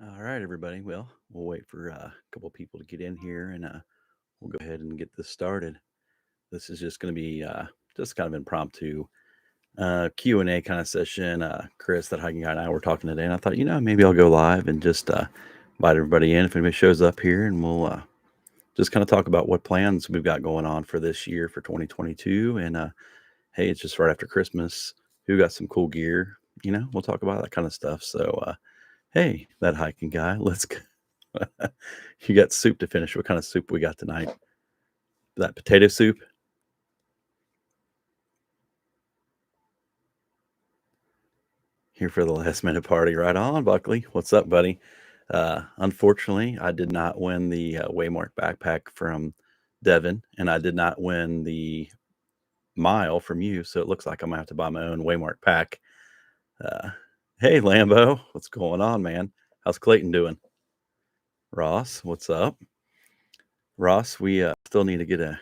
All right, everybody. Well, we'll wait for a couple people to get in here and we'll go ahead and get this started. This is just going to be just kind of impromptu Q&A kind of session. Chris, that hiking guy, and I were talking today, and I thought, maybe I'll go live and just invite everybody in if anybody shows up here, and we'll just kind of talk about what plans we've got going on for this year for 2022. And hey, it's just right after Christmas. Who got some cool gear? We'll talk about that kind of stuff. So, hey, that hiking guy, let's go. You got soup to finish. What kind of soup we got tonight? That potato soup? Here for the last minute party. Right on, Buckley. What's up, buddy? Unfortunately, I did not win the Waymark backpack from Devin, and I did not win the mile from you. So it looks like I'm going to have to buy my own Waymark pack. Uh, hey, Lambo. What's going on, man? How's Clayton doing? Ross, what's up? Ross, we still need to get a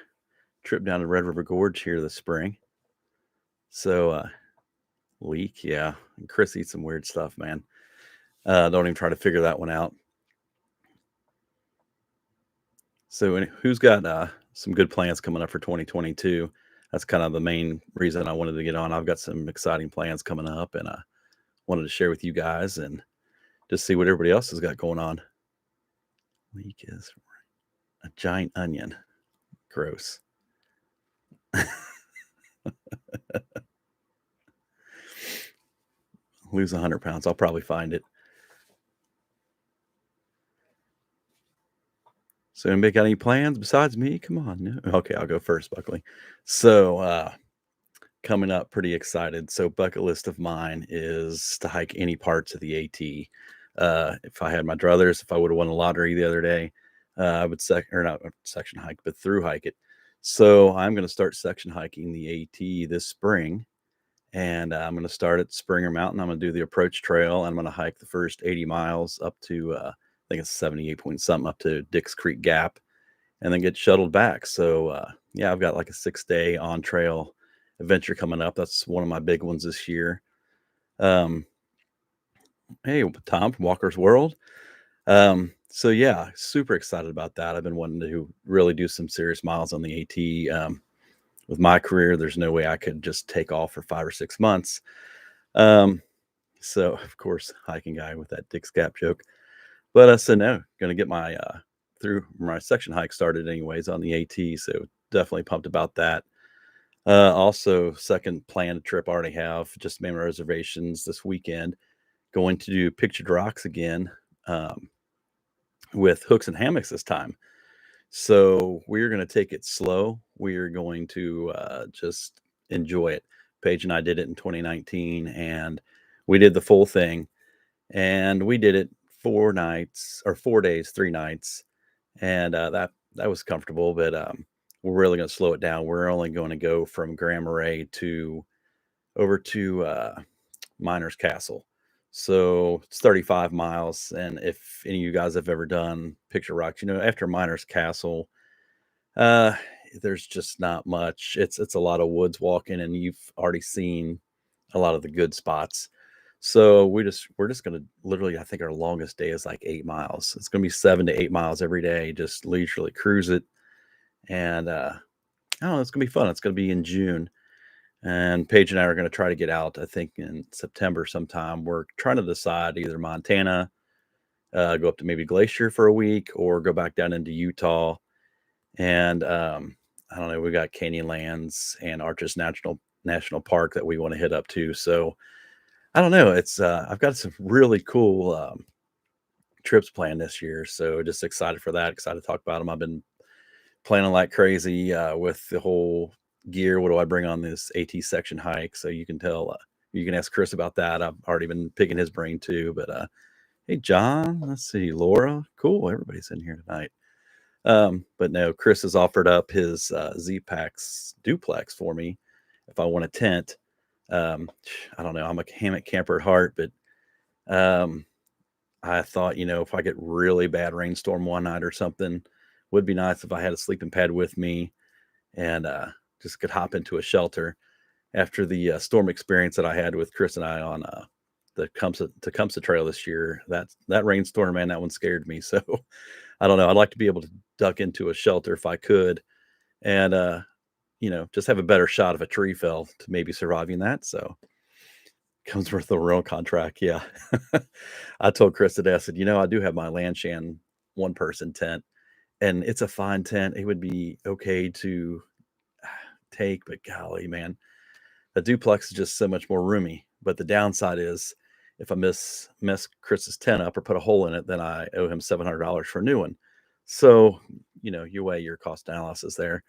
trip down to Red River Gorge here this spring. So, leak, yeah. And Chris eats some weird stuff, man. Don't even try to figure that one out. So, who's got some good plans coming up for 2022? That's kind of the main reason I wanted to get on. I've got some exciting plans coming up, and I wanted to share with you guys and just see what everybody else has got going on. Leak is a giant onion. Gross. Lose 100 pounds. I'll probably find it. So, anybody got any plans besides me? Come on. No. Okay, I'll go first, Buckley. So, coming up, pretty excited. So, bucket list of mine is to hike any parts of the AT. If I had my druthers, if I would have won the lottery the other day, I would or not section hike, but through hike it. So, I'm going to start section hiking the AT this spring, and I'm going to start at Springer Mountain. I'm going to do the approach trail, and I'm going to hike the first 80 miles up to I think it's 78 point something up to Dix Creek Gap, and then get shuttled back. So yeah, I've got like a 6-day on trail adventure coming up. That's one of my big ones this year. Um, hey, Tom from Walker's World. So yeah, super excited about that. I've been wanting to really do some serious miles on the AT. With my career, there's no way I could just take off for 5 or 6 months. So of course, hiking guy with that Dick's Gap joke. But I said no, going to get my through my section hike started anyways on the AT. So definitely pumped about that. Also, second planned trip I already have, just made my reservations this weekend. Going to do Pictured Rocks again um, with hooks and hammocks this time. So we're going to take it slow. We're going to just enjoy it. Paige and I did it in 2019, and we did the full thing. And we did it 4 nights or 4 days, 3 nights, and that was comfortable. But we're really going to slow it down. We're only going to go from Grand Marais to over to Miners Castle. So it's 35 miles. And if any of you guys have ever done Picture Rocks, after Miners Castle, uh, there's just not much. It's a lot of woods walking, and you've already seen a lot of the good spots. So we're just gonna literally, I think our longest day is like 8 miles. It's gonna be 7 to 8 miles every day, just leisurely cruise it. And I don't know, it's gonna be fun. It's gonna be in June. And Paige and I are gonna try to get out, I think in September sometime. We're trying to decide either Montana, go up to maybe Glacier for a week, or go back down into Utah. And I don't know, we got Canyonlands and Arches National Park that we want to hit up to. So I don't know. It's I've got some really cool trips planned this year, so just excited for that. Excited to talk about them. I've been planning like crazy with the whole gear. What do I bring on this AT section hike? So you can tell. You can ask Chris about that. I've already been picking his brain too. But hey, John. Let's see, Laura. Cool. Everybody's in here tonight. But no, Chris has offered up his Z-Packs duplex for me if I want a tent. Um, I don't know. I'm a hammock camper at heart, but um, I thought, if I get really bad rainstorm one night or something, would be nice if I had a sleeping pad with me and just could hop into a shelter after the storm experience that I had with Chris and I on the Tecumseh Trail this year. That rainstorm, man, that one scared me. So I don't know. I'd like to be able to duck into a shelter if I could, and just have a better shot if a tree fell to maybe surviving that. So comes with the real contract. Yeah. I told Chris today, I said, I do have my Lanshan one person tent, and it's a fine tent. It would be okay to take, but golly, man, the duplex is just so much more roomy. But the downside is if I mess Chris's tent up or put a hole in it, then I owe him $700 for a new one. So, you weigh your cost analysis there.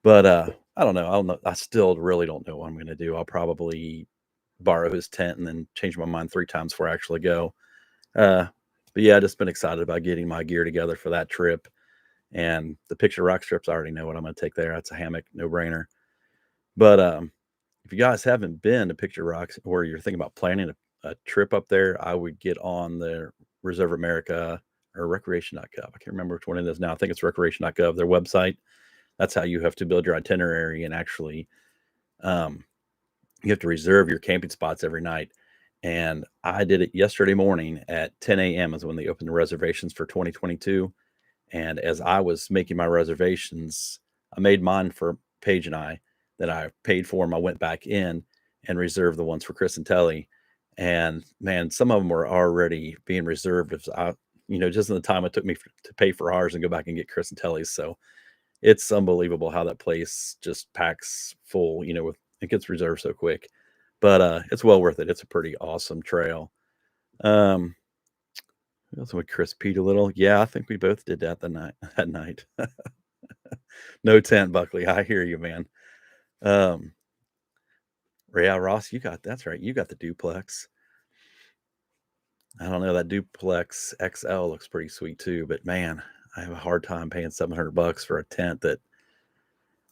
But I don't know. I don't know. I still really don't know what I'm going to do. I'll probably borrow his tent and then change my mind 3 times before I actually go. But yeah, I just been excited about getting my gear together for that trip. And the Picture Rock strips, I already know what I'm going to take there. That's a hammock, no brainer. But if you guys haven't been to Picture Rocks or you're thinking about planning a trip up there, I would get on the Reserve America or recreation.gov. I can't remember which one it is now. I think it's recreation.gov, their website. That's how you have to build your itinerary, and actually you have to reserve your camping spots every night. And I did it yesterday morning at 10 a.m. is when they opened the reservations for 2022. And as I was making my reservations, I made mine for Paige and I that I paid for them. I went back in and reserved the ones for Chris and Telly. And man, some of them were already being reserved. Just in the time it took me to pay for ours and go back and get Chris and Telly's. So it's unbelievable how that place just packs full, it gets reserved so quick. But it's well worth it. It's a pretty awesome trail. That's with Chris Pete a little. Yeah, I think we both did that that night. No tent, Buckley. I hear you, man. Yeah, Ross, that's right. You got the duplex. I don't know. That duplex XL looks pretty sweet too, but man, I have a hard time paying $700 for a tent that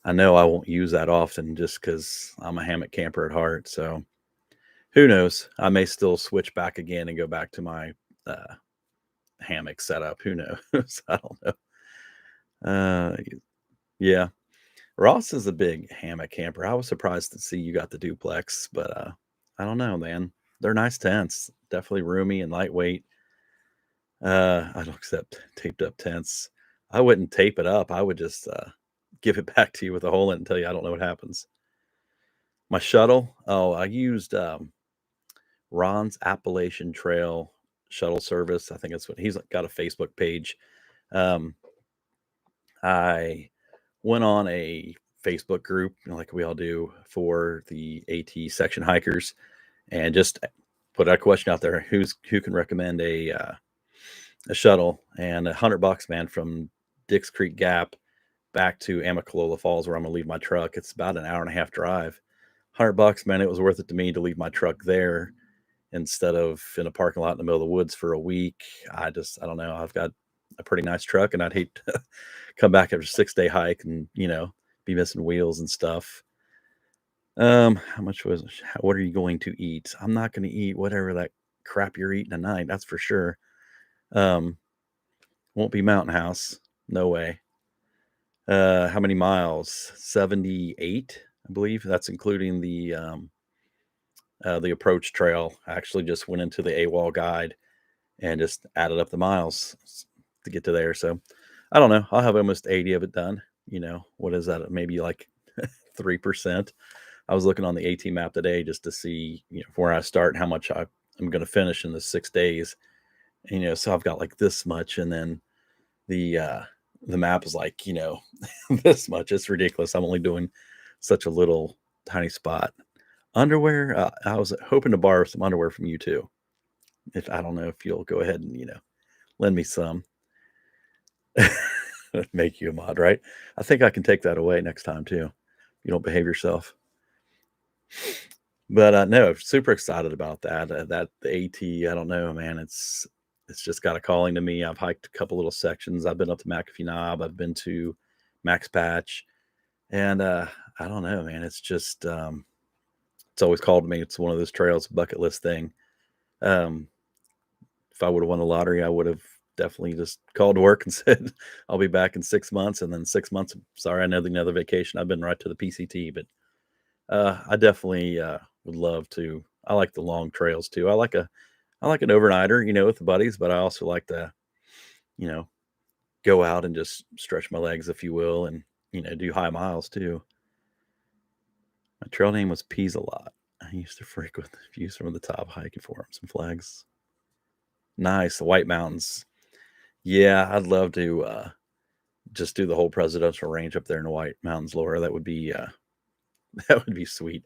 I know I won't use that often just because I'm a hammock camper at heart. So who knows? I may still switch back again and go back to my hammock setup. Who knows? I don't know. Yeah. Ross is a big hammock camper. I was surprised to see you got the duplex, but I don't know, man. They're nice tents. Definitely roomy and lightweight. I don't accept taped up tents. I wouldn't tape it up. I would just give it back to you with a hole in it and tell you I don't know what happens. My shuttle. Oh, I used Ron's Appalachian Trail shuttle service. I think that's what he's got a Facebook page. I went on a Facebook group, like we all do, for the AT section hikers, and just put a question out there: who can recommend a shuttle? And $100, man, from Dix Creek Gap back to Amicalola Falls, where I'm gonna leave my truck. It's about an hour and a half drive. $100, man, it was worth it to me to leave my truck there instead of in a parking lot in the middle of the woods for a week. I don't know. I've got a pretty nice truck, and I'd hate to come back after a 6-day hike and, be missing wheels and stuff. How much what are you going to eat? I'm not going to eat whatever that crap you're eating tonight. That's for sure. Won't be Mountain House. No way. How many miles? 78, I believe. That's including the approach trail. I actually just went into the AWOL guide and just added up the miles to get to there. So I don't know. I'll have almost 80 of it done. What is that? Maybe like 3%. I was looking on the AT map today just to see, where I start and how much I'm going to finish in the 6 days. And, so I've got like this much, and then the map is like, this much. It's ridiculous. I'm only doing such a little tiny spot. Underwear. I was hoping to borrow some underwear from you too. I don't know if you'll go ahead and, lend me some. Make you a mod, right? I think I can take that away next time too. You don't behave yourself. But no, super excited about that. The AT, I don't know, man. It's just got a calling to me. I've hiked a couple little sections. I've been up to McAfee Knob. I've been to Max Patch, and I don't know, man. It's just it's always called to me. It's one of those trails, bucket list thing. If I would have won the lottery, I would have definitely just called work and said, I'll be back in 6 months. And then 6 months, sorry, another vacation. I've been right to the PCT, but I definitely would love to. I like the long trails too. I like an overnighter, with the buddies, but I also like to, you know, go out and just stretch my legs, if you will, and do high miles too. My trail name was Peas a lot. I used to frequent the views from the top hiking forums and flags. Nice, the White Mountains. Yeah, I'd love to just do the whole presidential range up there in the White Mountains, Laura. That would be that would be sweet.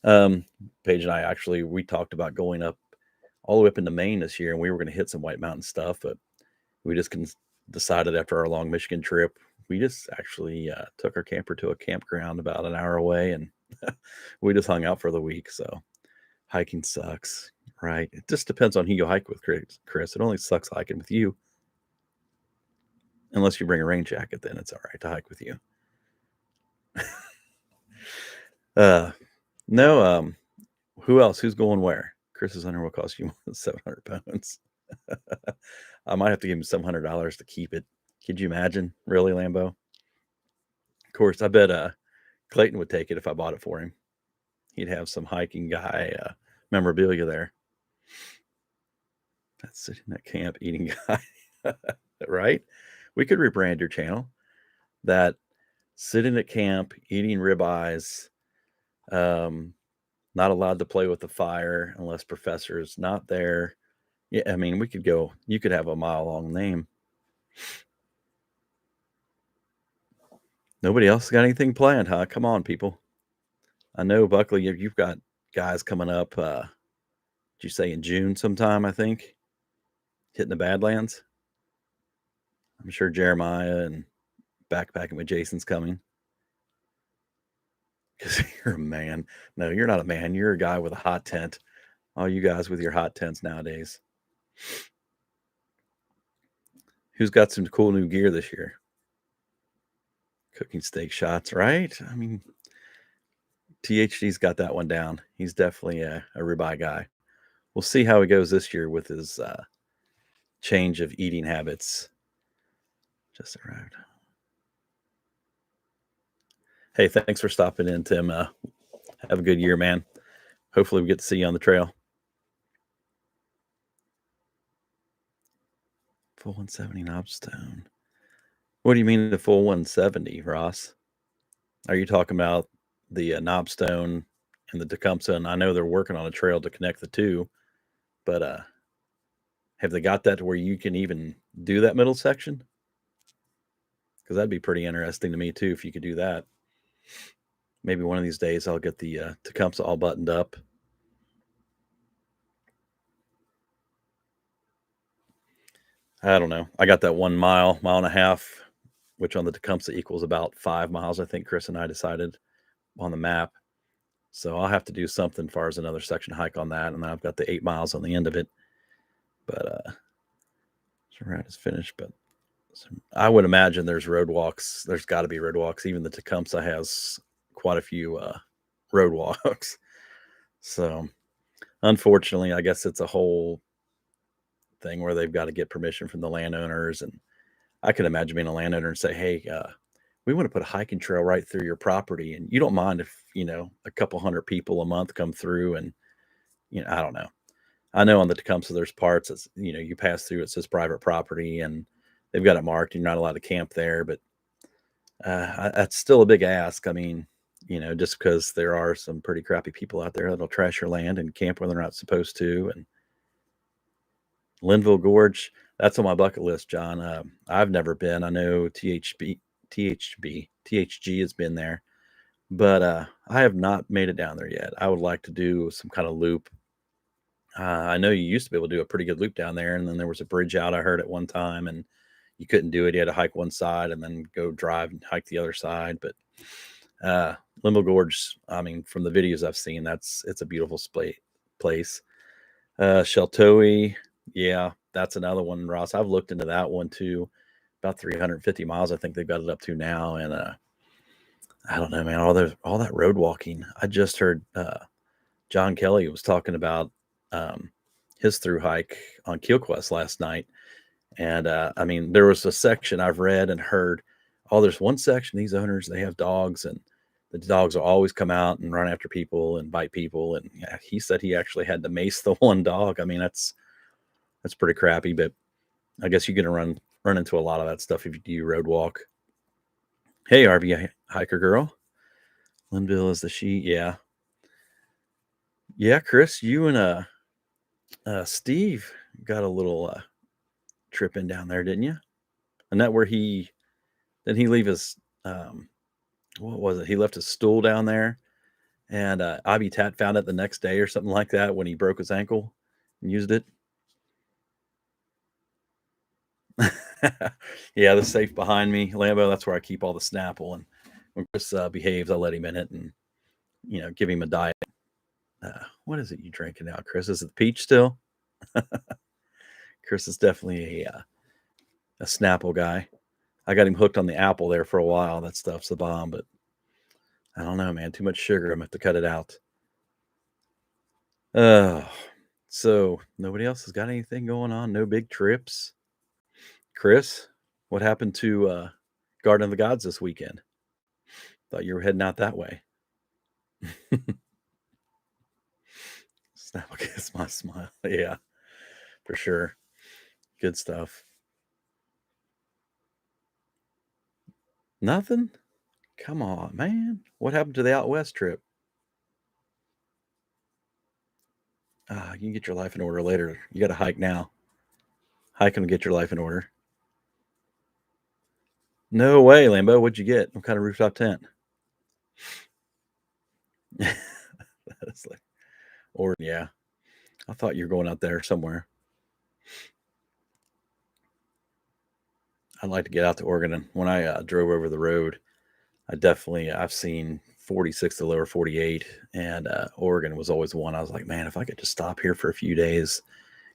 Paige and I actually we talked about going up all the way up into Maine this year, and we were going to hit some White Mountain stuff, but we just decided after our long Michigan trip, we just actually took our camper to a campground about an hour away, and we just hung out for the week. So hiking sucks, right? It just depends on who you hike with, Chris. It only sucks hiking with you. Unless you bring a rain jacket, then it's all right to hike with you. No, who else? Who's going where? Chris's hunter will cost you 700 pounds. I might have to give him $700 to keep it. Could you imagine? Really, Lambo? Of course, I bet Clayton would take it if I bought it for him. He'd have some hiking guy memorabilia there. That's sitting at camp eating guy, right? We could rebrand your channel. That sitting at camp eating ribeyes, not allowed to play with the fire unless professor is not there. Yeah, I mean, we could go. You could have a mile-long name. Nobody else got anything planned, huh? Come on, people. I know, Buckley, you've got guys coming up. Did you say in June sometime, I think? Hitting the Badlands? I'm sure Jeremiah and Backpacking with Jason's coming. Because you're a man. No, you're not a man. You're a guy with a hot tent. All you guys with your hot tents nowadays. Who's got some cool new gear this year? Cooking steak shots, right? I mean, THD's got that one down. He's definitely a ribeye guy. We'll see how he goes this year with his change of eating habits. Just arrived. Hey, thanks for stopping in, Tim. Have a good year, man. Hopefully we get to see you on the trail. Full 170 knobstone. What do you mean the full 170, Ross? Are you talking about the knobstone and the Tecumseh? And I know they're working on a trail to connect the two, but have they got that to where you can even do that middle section? Because that'd be pretty interesting to me too if you could do that. Maybe one of these days I'll get the Tecumseh all buttoned up. I don't know. I got that 1 mile, mile and a half, which on the Tecumseh equals about 5 miles. I think Chris and I decided on the map. So I'll have to do something as far as another section hike on that. And then I've got the 8 miles on the end of it. But so route is finished. But I would imagine there's road walks. There's got to be road walks. Even the Tecumseh has quite a few road walks. So unfortunately, I guess it's a whole thing where they've got to get permission from the landowners. And I can imagine being a landowner and say, hey, we want to put a hiking trail right through your property. And you don't mind if, a couple hundred people a month come through and, I don't know. I know on the Tecumseh, there's parts that's, you pass through, it says private property and they've got it marked and you're not allowed to camp there. But that's still a big ask. I mean, just because there are some pretty crappy people out there that'll trash your land and camp when they're not supposed to. And Linville Gorge, that's on my bucket list, John. I've never been. I know THG has been there, but I have not made it down there yet. I would like to do some kind of loop. I know you used to be able to do a pretty good loop down there, and then there was a bridge out I heard at one time, and you couldn't do it. You had to hike one side and then go drive and hike the other side. But Linville Gorge, I mean, from the videos I've seen, it's a beautiful place. Sheltowee, yeah, that's another one, Ross. I've looked into that one too. About 350 miles, I think they've got it up to now. And I don't know, man, all that road walking. I just heard John Kelly was talking about his through hike on KeelQuest last night. And I mean, there was a section I've read and heard, there's one section, these owners, they have dogs and the dogs will always come out and run after people and bite people. And yeah, he said he actually had to mace the one dog. I mean, that's pretty crappy, but I guess you're gonna run into a lot of that stuff if you do road walk. Hey, RV hiker girl. Linville is the she. Yeah. Yeah, Chris, you and Steve got a little trip in down there, didn't you? And that where he didn't he leave his what was it? He left his stool down there, and Ivy Tat found it the next day or something like that when he broke his ankle and used it. Yeah, the safe behind me, Lambo. That's where I keep all the Snapple, and when Chris behaves, I let him in it and give him a diet. What is it you drinking now, Chris? Is it the peach still? Chris is definitely a Snapple guy. I got him hooked on the apple there for a while. That stuff's the bomb, but I don't know, man. Too much sugar. I'm gonna have to cut it out. So nobody else has got anything going on. No big trips. Chris, what happened to Garden of the Gods this weekend? Thought you were heading out that way. Snapple kiss my smile. Yeah, for sure. Good stuff. Nothing? Come on, man. What happened to the out west trip? You can get your life in order later. You got to hike now. Hiking will get your life in order. No way, Lambo. What'd you get? What kind of rooftop tent? That's like, or yeah. I thought you were going out there somewhere. I'd like to get out to Oregon. And when I drove over the road, I've seen 46 to lower 48, and Oregon was always one. I was like, man, if I could just stop here for a few days,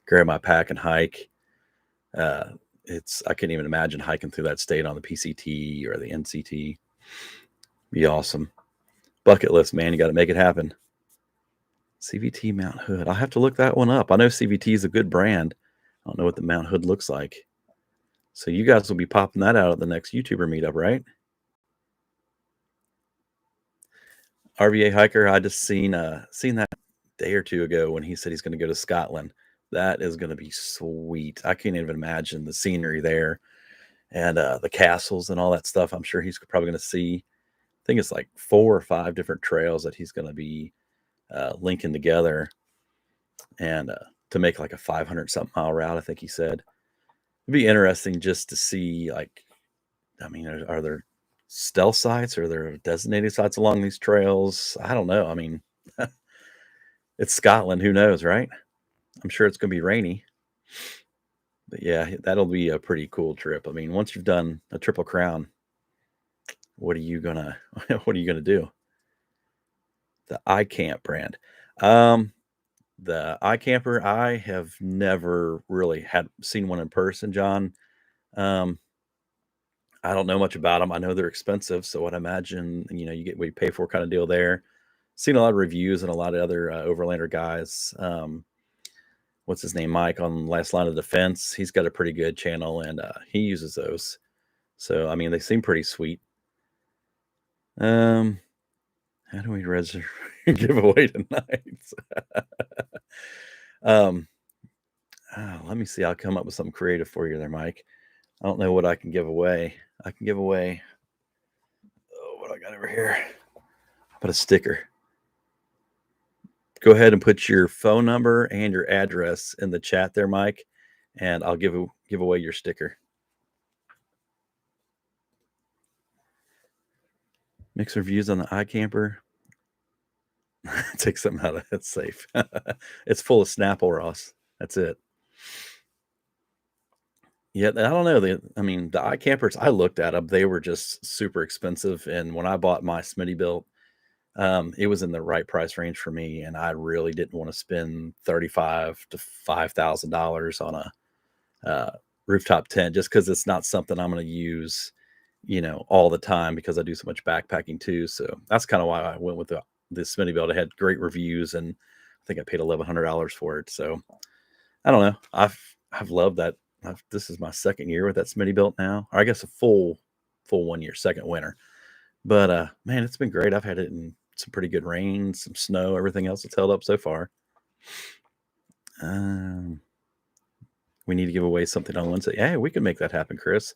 grab my pack and hike. I couldn't even imagine hiking through that state on the PCT or the NCT. Be awesome. Bucket list, man. You got to make it happen. CVT Mount Hood. I'll have to look that one up. I know CVT is a good brand. I don't know what the Mount Hood looks like. So you guys will be popping that out at the next YouTuber meetup, right? RVA hiker. I just seen that day or two ago when he said he's going to go to Scotland. That is going to be sweet. I can't even imagine the scenery there and the castles and all that stuff. I'm sure he's probably going to see. I think it's like 4 or 5 different trails that he's going to be linking together and to make like a 500 something mile route. I think he said it'd be interesting just to see, like, I mean, are there stealth sites? Are there designated sites along these trails? I don't know. I mean, it's Scotland. Who knows, right? I'm sure it's going to be rainy. But yeah, that'll be a pretty cool trip. I mean, once you've done a Triple Crown, what are you gonna do? The iCamp brand. The iCamper, I have never really seen one in person, John. I don't know much about them. I know they're expensive, so I'd imagine you get what you pay for kind of deal there. Seen a lot of reviews and a lot of other overlander guys. What's his name? Mike on Last Line of Defense. He's got a pretty good channel, and he uses those. So I mean, they seem pretty sweet. How do we register giveaway tonight? Let me see. I'll come up with something creative for you there, Mike. I don't know what I can give away. I can give away. Oh, what do I got over here? How about a sticker? Go ahead and put your phone number and your address in the chat there, Mike, and I'll give away your sticker. Mix reviews on the iCamper. Take something out of it. It's safe. It's full of Snapple, Ross. That's it. Yeah, I don't know. The iCampers, I looked at them. They were just super expensive. And when I bought my Smittybilt, it was in the right price range for me. And I really didn't want to spend $35,000 to $5,000 on a rooftop tent just because it's not something I'm going to use, all the time because I do so much backpacking too. So that's kind of why I went with the Smittybilt. It had great reviews, and I think I paid $1,100 for it. So I don't know. I've loved that. This is my second year with that Smittybilt now, or I guess a full 1 year, second winter. But man, it's been great. I've had it in some pretty good rain, some snow, everything else that's held up so far. Um, we need to give away something on Wednesday. Hey, we can make that happen, Chris.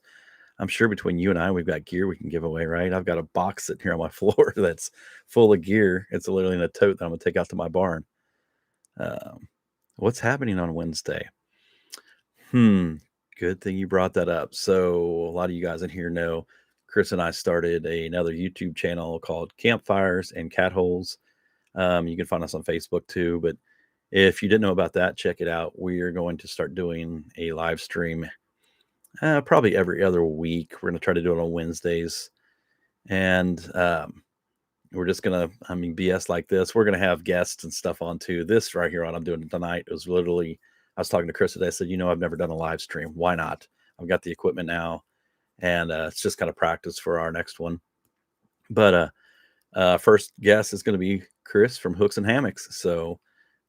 I'm sure between you and I, we've got gear we can give away, right? I've got a box sitting here on my floor that's full of gear. It's literally in a tote that I'm gonna take out to my barn. Um, what's happening on Wednesday? Hmm. Good thing you brought that up. So a lot of you guys in here know Chris and I started another YouTube channel called Campfires and Cat Holes. You can find us on Facebook too. But if you didn't know about that, check it out. We are going to start doing a live stream probably every other week. We're going to try to do it on Wednesdays. And we're just going to, BS like this. We're going to have guests and stuff on too. This right here, what I'm doing tonight, was literally, I was talking to Chris today. I said, I've never done a live stream. Why not? I've got the equipment now. And it's just kind of practice for our next one. But first guest is going to be Chris from Hooks and Hammocks. So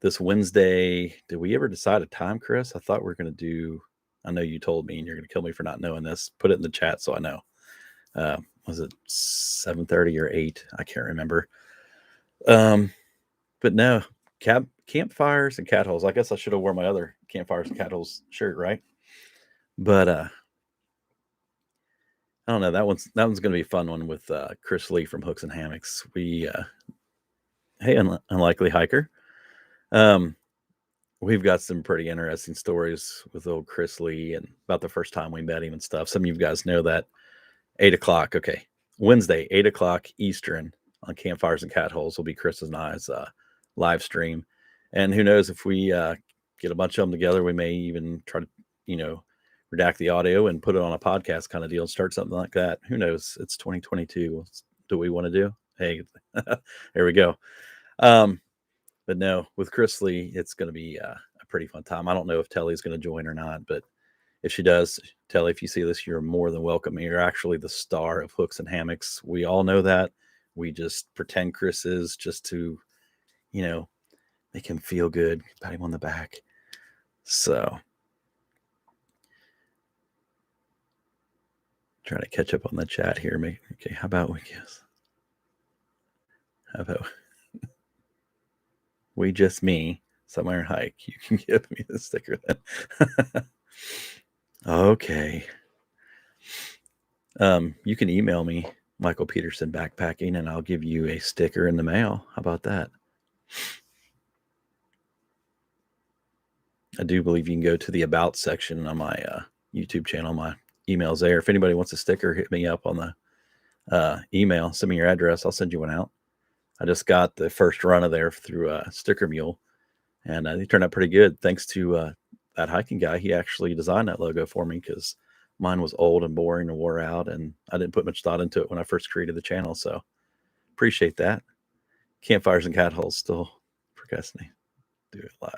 this Wednesday, did we ever decide a time, Chris? I thought we are going to do, I know you told me and you're going to kill me for not knowing this. Put it in the chat so I know. Was it 7:30 or 8? I can't remember. But no, campfires and cat holes. I guess I should have worn my other campfires and cat holes shirt, right? But I don't know. That one's going to be a fun one with Chris Lee from Hooks and Hammocks. Hey, unlikely hiker. We've got some pretty interesting stories with old Chris Lee and about the first time we met him and stuff. Some of you guys know that 8 o'clock. Okay. Wednesday, 8 o'clock Eastern on Campfires and Cat Holes will be Chris and I's live stream. And who knows, if we get a bunch of them together, we may even try to, redact the audio and put it on a podcast kind of deal and start something like that. Who knows? It's 2022. What do we want to do? Hey, there we go. But no, with Chris Lee, it's going to be a pretty fun time. I don't know if Telly's going to join or not, but if she does, Telly, if you see this, you're more than welcome. You're actually the star of Hooks and Hammocks. We all know that. We just pretend Chris is just to, make him feel good, pat him on the back. So, trying to catch up on the chat here. Okay, how about we guess? How about we just me somewhere hike? You can give me the sticker then. Okay. You can email me, Michael Peterson Backpacking, and I'll give you a sticker in the mail. How about that? I do believe you can go to the About section on my YouTube channel. My email's there. If anybody wants a sticker, hit me up on the email. Send me your address. I'll send you one out. I just got the first run of there through Sticker Mule, and they turned out pretty good. Thanks to that hiking guy. He actually designed that logo for me because mine was old and boring and wore out, and I didn't put much thought into it when I first created the channel. So appreciate that. Campfires and Cat Holes still procrastinating. Do it live.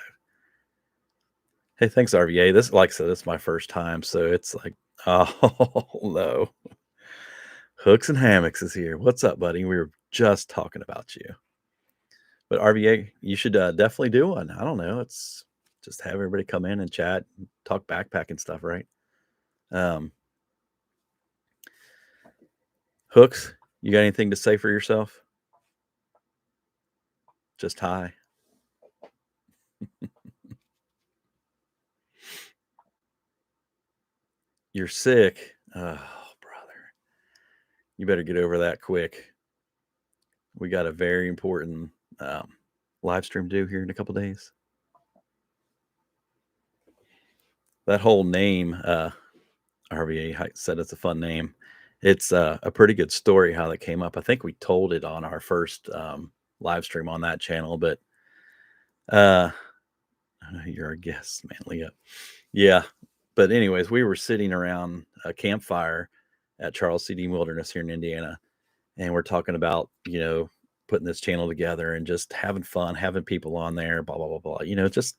Hey, thanks, RVA. This, like I said, this is my first time, so it's like, oh no. Hooks and Hammocks is here. What's up, buddy? We were just talking about you. But RVA, you should definitely do one. I don't know. It's just have everybody come in and chat, and talk backpacking stuff, right? Hooks, you got anything to say for yourself? Just hi. You're sick. Oh, brother. You better get over that quick. We got a very important live stream due here in a couple days. That whole name, RVA said it's a fun name. It's a pretty good story how that came up. I think we told it on our first live stream on that channel, but you're our guest, man, Leah. Yeah. But anyways, we were sitting around a campfire at Charles C. Dean Wilderness here in Indiana, and we're talking about, putting this channel together and just having fun, having people on there, blah, blah, blah, blah. Just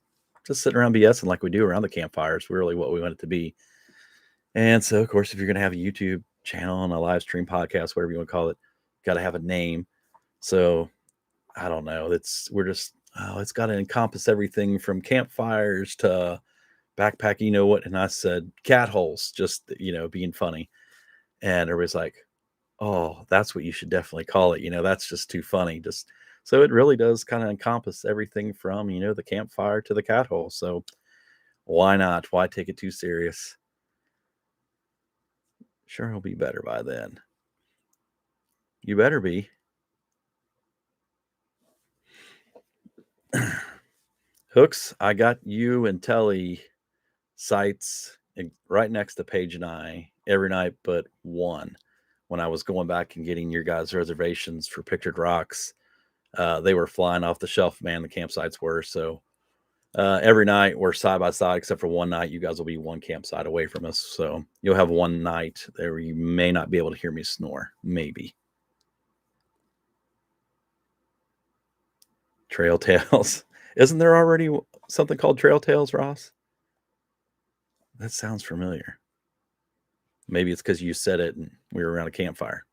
sitting around BSing like we do around the campfires, really what we want it to be. And so, of course, if you're going to have a YouTube channel and a live stream podcast, whatever you want to call it, got to have a name. So I don't know. It's got to encompass everything from campfires to backpacking, what? And I said cat holes, just, being funny. And everybody's like, Oh, that's what you should definitely call it. That's just too funny. Just so it really does kind of encompass everything from, the campfire to the cat hole. So why not? Why take it too serious? Sure, he'll be better by then. You better be. Hooks, I got you and Telly sites right next to Paige and I every night but one. When I was going back and getting your guys' reservations for Pictured Rocks, they were flying off the shelf, man. The campsites were. So every night we're side by side, except for one night. You guys will be one campsite away from us. So you'll have one night there where you may not be able to hear me snore. Maybe. Trail Tales. Isn't there already something called Trail Tales, Ross? That sounds familiar. Maybe it's because you said it and we were around a campfire.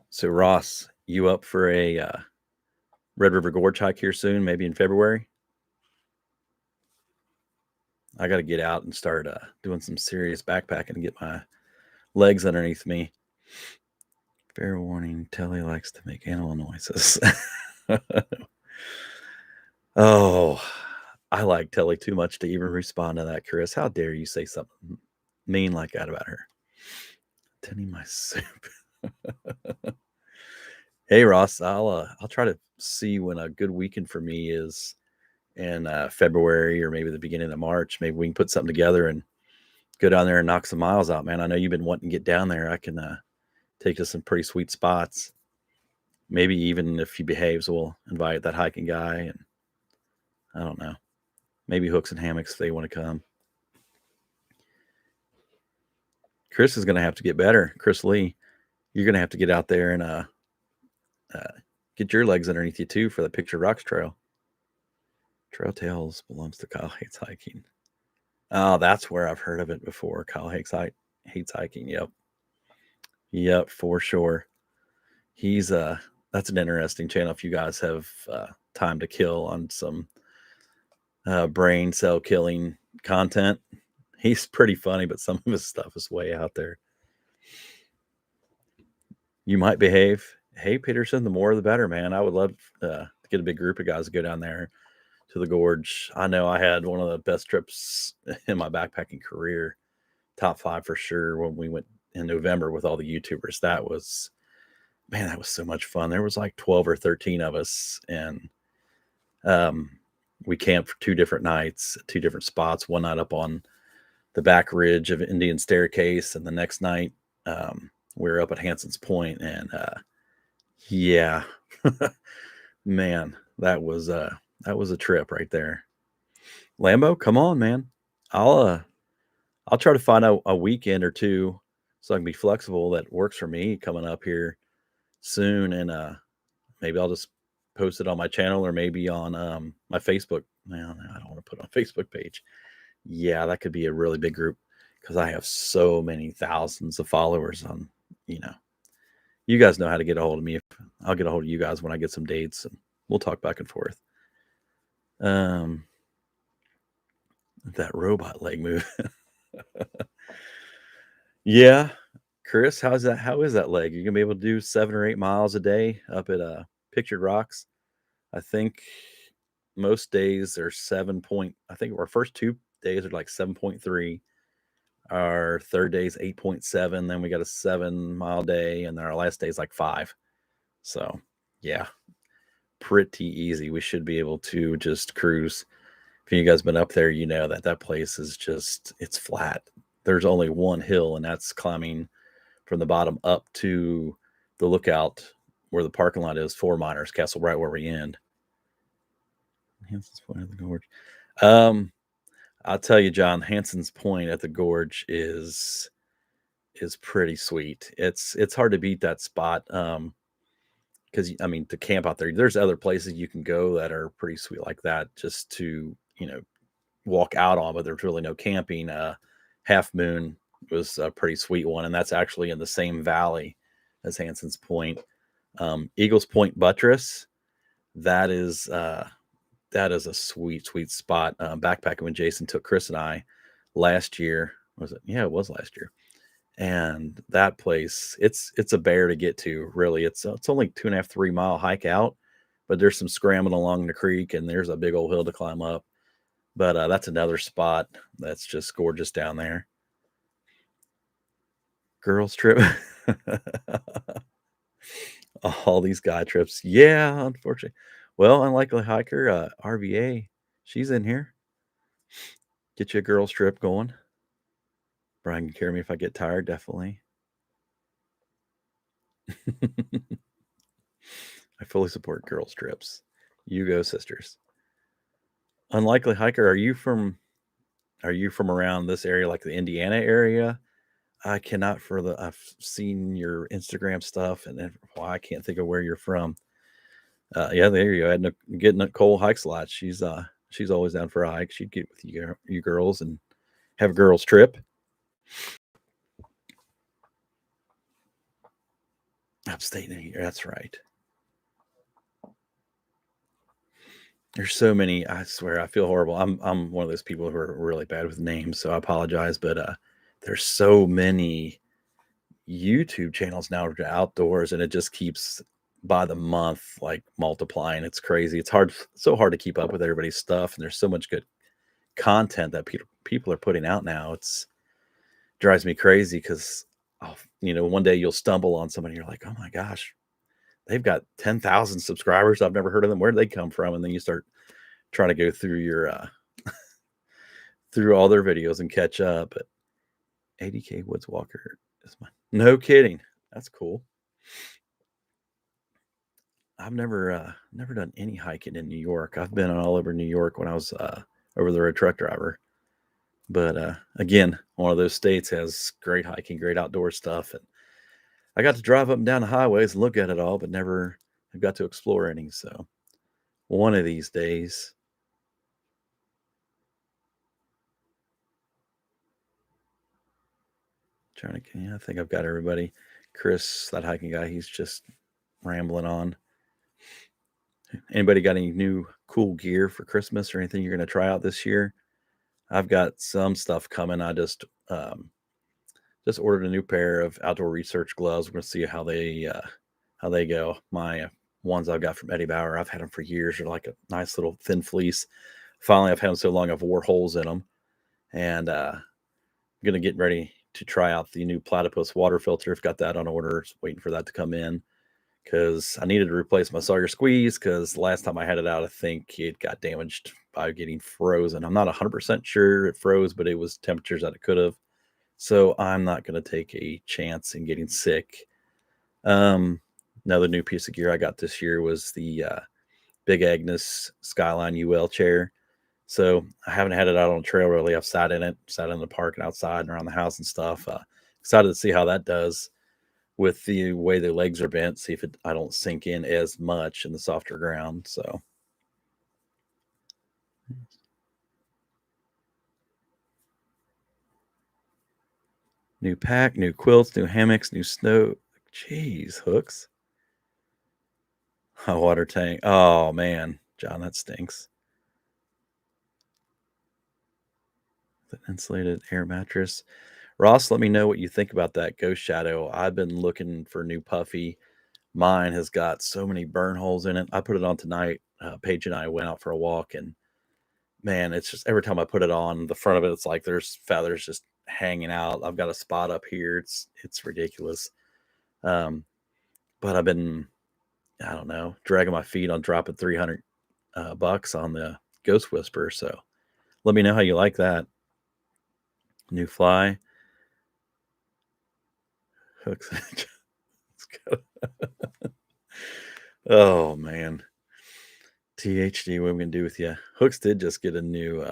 So, Ross, you up for a Red River Gorge hike here soon, maybe in February? I got to get out and start doing some serious backpacking and get my legs underneath me. Fair warning, Telly likes to make animal noises. Oh, I like Telly too much to even respond to that, Chris. How dare you say something mean like that about her? Tending my soup. Hey, Ross, I'll try to see when a good weekend for me is in February or maybe the beginning of March. Maybe we can put something together and go down there and knock some miles out, man. I know you've been wanting to get down there. I can take to some pretty sweet spots. Maybe even if he behaves, we'll invite that hiking guy, and I don't know. Maybe Hooks and Hammocks if they want to come. Chris is going to have to get better. Chris Lee, you're going to have to get out there and get your legs underneath you too for the Picture Rocks Trail. Trail Tales belongs to Kyle Hates Hiking. Oh, that's where I've heard of it before. Kyle Hates Hiking. Yep, for sure. He's that's an interesting channel if you guys have time to kill on some brain cell killing content. He's pretty funny, but some of his stuff is way out there. You might behave. Hey, Peterson, the more the better, man. I would love to get a big group of guys to go down there to the gorge. I know I had one of the best trips in my backpacking career, top 5 for sure, when we went in November with all the YouTubers. That was so much fun. There was like 12 or 13 of us, and we camped for 2 different nights, 2 different spots. One night up on the back ridge of Indian Staircase, and the next night we were up at Hanson's Point, and yeah, man, that was a trip right there. Lambo, come on, man. I'll try to find a weekend or two so I can be flexible that works for me coming up here soon, and maybe I'll just post it on my channel or maybe on my Facebook. Well, I don't want to put it on Facebook page. Yeah, that could be a really big group because I have so many thousands of followers on, you guys know how to get a hold of me. I'll get a hold of you guys when I get some dates, and we'll talk back and forth. That robot leg move. Yeah. Chris, how is that leg? You gonna be able to do 7 or 8 miles a day up at Pictured Rocks? I think most days are I think our first 2 days are like 7.3. Our third day is 8.7. Then we got a 7-mile day, and then our last day is like 5. So yeah, pretty easy. We should be able to just cruise. If you guys been up there, you know that place is it's flat. There's only one hill, and that's climbing from the bottom up to the lookout where the parking lot is for Miners Castle, right where we end. Hanson's Point at the Gorge. I'll tell you, John, Hanson's Point at the Gorge is pretty sweet. It's hard to beat that spot. Because I mean, to camp out there, there's other places you can go that are pretty sweet like that, just to walk out on, but there's really no camping. Half Moon was a pretty sweet one, and that's actually in the same valley as Hanson's Point. Eagles Point Buttress, that is a sweet spot. Backpacking when Jason took Chris and I last year. Was it? Yeah, it was last year. And that place, it's a bear to get to. Really, it's only 2.5, 3 mile hike out, but there's some scrambling along the creek, and there's a big old hill to climb up. But that's another spot that's just gorgeous down there. Girls trip. All these guy trips. Yeah, unfortunately. Well, unlikely hiker, RVA, she's in here. Get you a girls trip going. Brian can carry me if I get tired, definitely. I fully support girls trips. You go, sisters. Unlikely hiker, are you from around this area, like the Indiana area? I cannot for the I've seen your Instagram stuff, and then well, I can't think of where you're from. Yeah, there you go. Getting Nicole hikes a lot. She's always down for a hike. She'd get with you girls and have a girls trip. Upstate New York. That's right. There's so many. I swear, I feel horrible. I'm one of those people who are really bad with names, so I apologize. But there's so many YouTube channels now for outdoors, and it just keeps by the month like multiplying. It's crazy. It's so hard to keep up with everybody's stuff, and there's so much good content that people are putting out now. It's drives me crazy because one day you'll stumble on somebody, you're like, oh my gosh, they've got 10,000 subscribers. I've never heard of them. Where did they come from? And then you start trying to go through your through all their videos and catch up. But 80K Woods Walker is mine. No kidding. That's cool. I've never done any hiking in New York. I've been all over New York when I was over there a truck driver. But again, one of those states has great hiking, great outdoor stuff, and I got to drive up and down the highways and look at it all, but never have got to explore any. So one of these days. I think I've got everybody. Chris, that hiking guy, he's just rambling on. Anybody got any new cool gear for Christmas or anything you're going to try out this year? I've got some stuff coming. I just ordered a new pair of outdoor research gloves. We're going to see how they go. My ones I've got from Eddie Bauer, I've had them for years. They're like a nice little thin fleece. Finally, I've had them so long I've wore holes in them, and going to get ready to try out the new Platypus water filter. I've got that on order. Just waiting for that to come in because I needed to replace my Sawyer Squeeze because last time I had it out, I think it got damaged by getting frozen. I'm not 100% sure it froze, but it was temperatures that it could have. So I'm not going to take a chance in getting sick. Another new piece of gear I got this year was the Big Agnes Skyline UL chair. So I haven't had it out on the trail really. I've sat in the park and outside and around the house and stuff. Excited to see how that does with the way the legs are bent. See if I don't sink in as much in the softer ground. So new pack, new quilts, new hammocks, new snow. Jeez, hooks. A water tank. Oh man, John, that stinks. The insulated air mattress. Ross, let me know what you think about that Ghost Shadow. I've been looking for a new puffy. Mine has got so many burn holes in it. I put it on tonight. Paige and I went out for a walk, and man, it's just every time I put it on, the front of it, it's like there's feathers just hanging out. I've got a spot up here. It's ridiculous. Um, but I've been, I don't know, dragging my feet on dropping 300 bucks on the Ghost Whisperer. So let me know how you like that. New fly. Hooks. Oh man. THD, what are we gonna do with you? Hooks did just get a new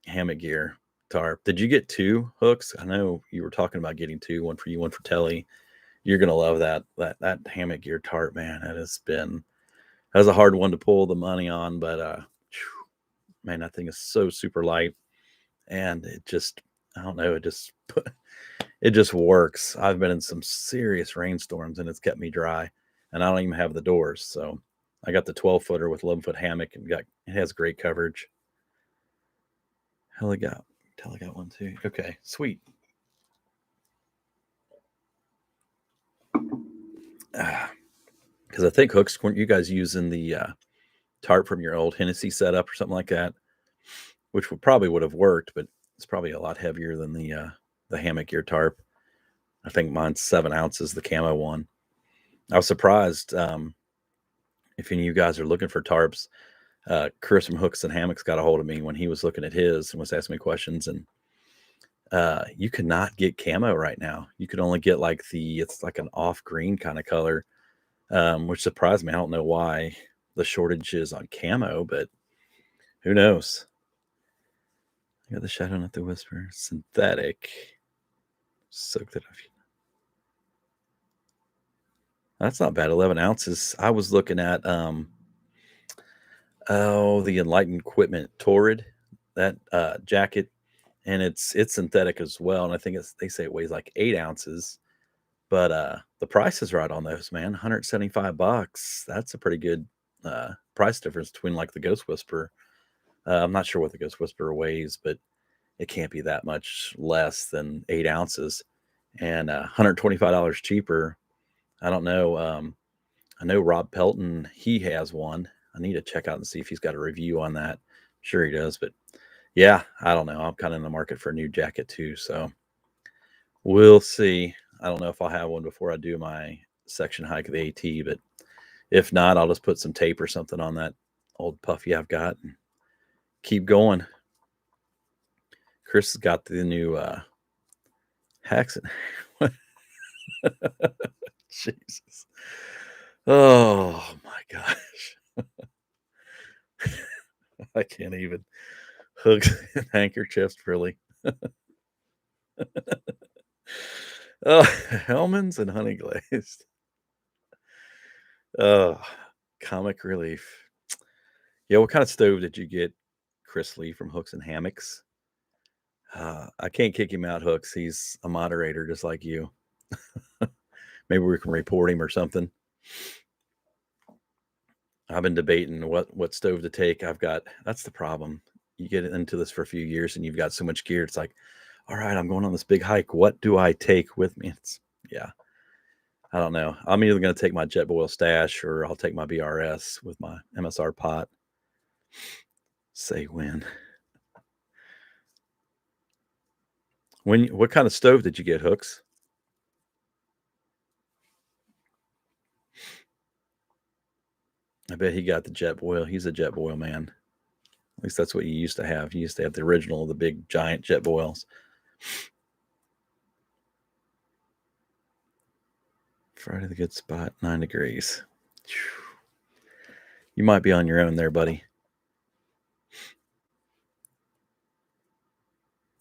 hammock gear tarp. Did you get two hooks? I know you were talking about getting two, one for you, one for Telly. You're gonna love that hammock gear tarp, man. That was a hard one to pull the money on, but man, that thing is so super light, and it just I don't know, it just works. I've been in some serious rainstorms and it's kept me dry, and I don't even have the doors. So I got the 12-footer with 11-foot hammock and it has great coverage. Tell I got one too. Okay, sweet. Because I think hooks, weren't you guys using the tarp from your old Hennessy setup or something like that, which would have worked, but it's probably a lot heavier than the hammock gear tarp. I think mine's 7 ounces, the camo one. I was surprised. If any of you guys are looking for tarps, Chris from Hooks and Hammocks got a hold of me when he was looking at his and was asking me questions. And you cannot get camo right now. You could only get like it's like an off green kind of color, which surprised me. I don't know why the shortage is on camo, but who knows? I got the Shadow, not the Whisper. Synthetic. Soak that off. That's not bad. 11 ounces. I was looking at the Enlightened Equipment Torrid, that jacket, and it's synthetic as well. And I think they say it weighs like 8 ounces, but the price is right on those, man. $175. That's a pretty good price difference between like the Ghost Whisperer. I'm not sure what the Ghost Whisperer weighs, but it can't be that much less than 8 ounces, and $125 cheaper. I don't know. I know Rob Pelton, he has one. I need to check out and see if he's got a review on that. Sure he does, but yeah, I don't know. I'm kind of in the market for a new jacket too, so we'll see. I don't know if I'll have one before I do my section hike of the AT, but if not, I'll just put some tape or something on that old puffy I've got and keep going. Chris has got the new hacks. Jesus. Oh my gosh. I can't even. Hooks and handkerchiefs, really. Oh, Hellman's and honey glazed. Oh, comic relief. Yeah, what kind of stove did you get, Chris Lee from Hooks and Hammocks? I can't kick him out, Hooks. He's a moderator just like you. Maybe we can report him or something. I've been debating what stove to take. That's the problem. You get into this for a few years and you've got so much gear. It's like, all right, I'm going on this big hike. What do I take with me? Yeah, I don't know. I'm either going to take my Jetboil stash or I'll take my BRS with my MSR pot. Say when. What kind of stove did you get, Hooks? I bet he got the Jetboil. He's a Jetboil man. At least that's what you used to have. You used to have the original, the big giant Jetboils. Friday the good spot, 9 degrees. You might be on your own there, buddy.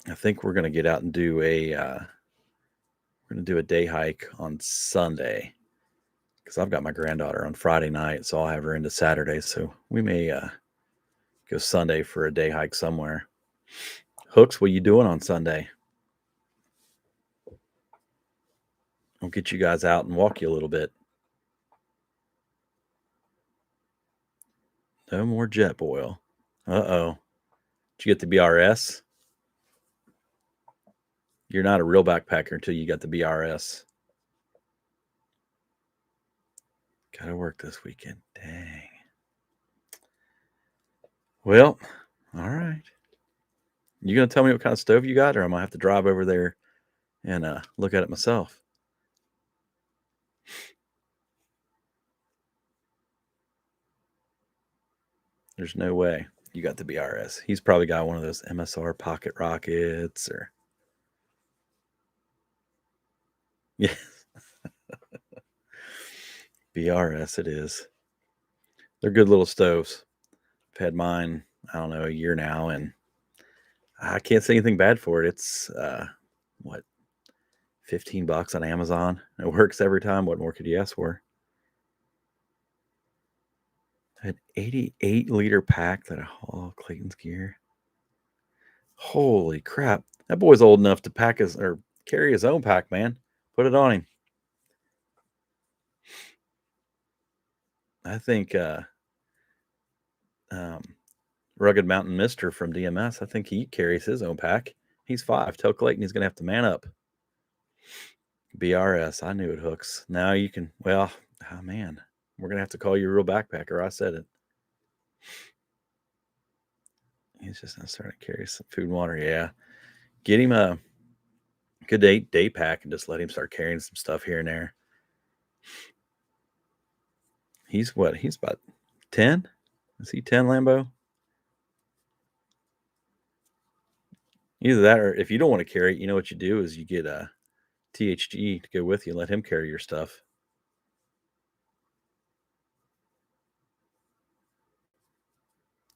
I think we're going to get out and do a day hike on Sunday because I've got my granddaughter on Friday night, so I'll have her into Saturday. So we may go Sunday for a day hike somewhere. Hooks, what are you doing on Sunday? I'll get you guys out and walk you a little bit. No more Jetboil. Uh-oh. Did you get the BRS? You're not a real backpacker until you got the BRS. Gotta work this weekend. Dang. Well, all right. You gonna tell me what kind of stove you got, or I'm gonna have to drive over there and look at it myself? There's no way you got the BRS. He's probably got one of those MSR pocket rockets or yeah. BRS it is. They're good little stoves. I've had mine, I don't know, a year now, and I can't say anything bad for it. It's what, $15 on Amazon. It works every time. What more could you ask for? An 88-liter pack that I haul Clayton's gear. Holy crap. That boy's old enough to pack his or carry his own pack, man. Put it on him. I think Rugged Mountain Mister from DMS, I think he carries his own pack. He's 5. Tell Clayton he's gonna have to man up. BRS. I knew it, Hooks. Now you can. Well, oh man, we're gonna have to call you a real backpacker. I said it. He's just gonna start to carry some food and water. Yeah, get him a good day pack and just let him start carrying some stuff here and there. He's what? He's about 10. Is he 10, Lambo? Either that, or if you don't want to carry it, you know what you do is you get a THG to go with you and let him carry your stuff.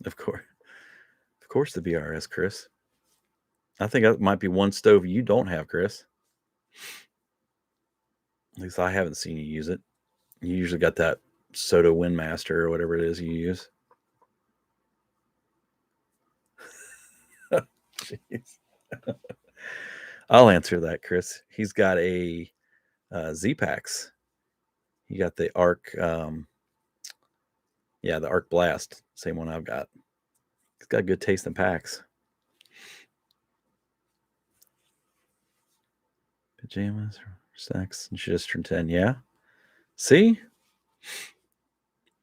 Of course, the BRS, Chris. I think that might be one stove you don't have, Chris. At least I haven't seen you use it. You usually got that Soto Windmaster or whatever it is you use. Jeez. I'll answer that, Chris. He's got a Z-Packs. He got the Arc, the Arc Blast, same one I've got. He's got good taste in packs. Pajamas or sex, and she just turned 10. Yeah. See?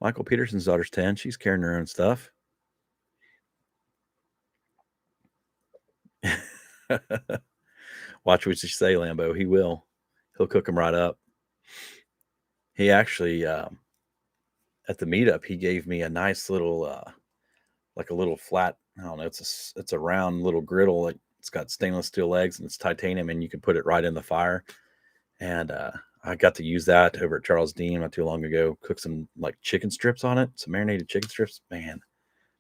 Michael Peterson's daughter's 10. She's carrying her own stuff. Watch what you say, Lambo. He will. He'll cook them right up. He actually, at the meetup, he gave me a nice little, like a little flat. I don't know. It's a round little griddle. Like it's got stainless steel legs and it's titanium, and you can put it right in the fire. And I got to use that over at Charles Dean not too long ago. Cook some like chicken strips on it, some marinated chicken strips. Man,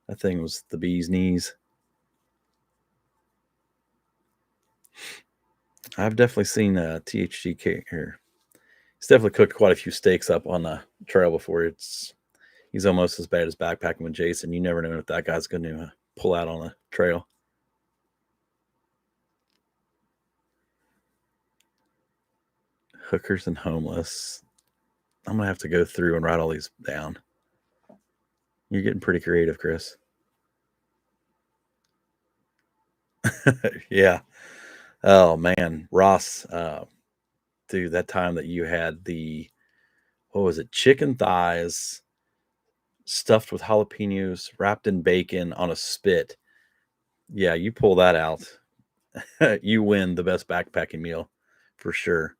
that thing was the bee's knees. I've definitely seen THG here. He's definitely cooked quite a few steaks up on the trail before. He's almost as bad as backpacking with Jason. You never know if that guy's going to pull out on a trail. Hookers and homeless. I'm going to have to go through and write all these down. You're getting pretty creative, Chris. Yeah. Oh, man. Ross, dude, that time that you had what was it? Chicken thighs stuffed with jalapenos, wrapped in bacon on a spit. Yeah, you pull that out. You win the best backpacking meal for sure.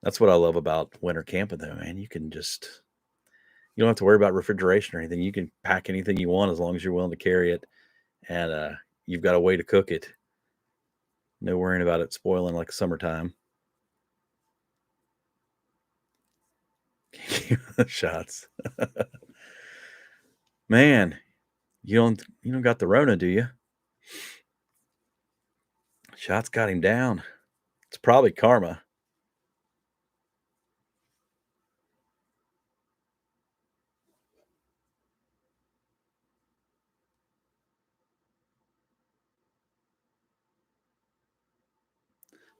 That's what I love about winter camping, though, man. You don't have to worry about refrigeration or anything. You can pack anything you want as long as you're willing to carry it, and you've got a way to cook it. No worrying about it spoiling like summertime. Shots. Man, you don't got the Rona, do you? Shots got him down. It's probably karma.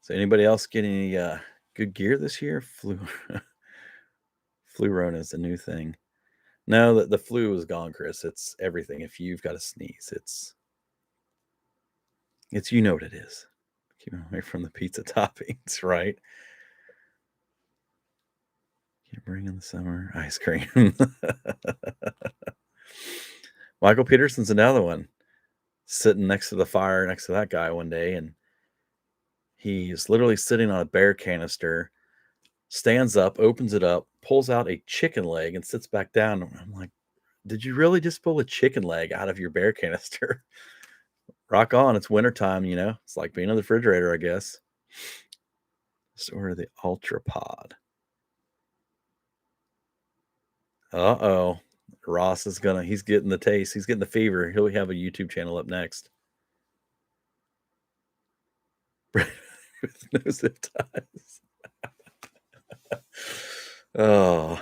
So anybody else get any good gear this year? Flu Rona is a new thing. No, the flu is gone, Chris. It's everything. If you've got a sneeze, it's you know what it is. Keep away from the pizza toppings, right? Can't bring in the summer ice cream. Michael Peterson's another one. Sitting next to the fire next to that guy one day, and he's literally sitting on a bear canister, stands up, opens it up, pulls out a chicken leg, and sits back down. I'm like, did you really just pull a chicken leg out of your bear canister? Rock on. It's wintertime, It's like being in the refrigerator, I guess. Let's order the Ultra Pod. Uh-oh. Ross is he's getting the taste. He's getting the fever. He'll have a YouTube channel up next. With no zip ties. Oh.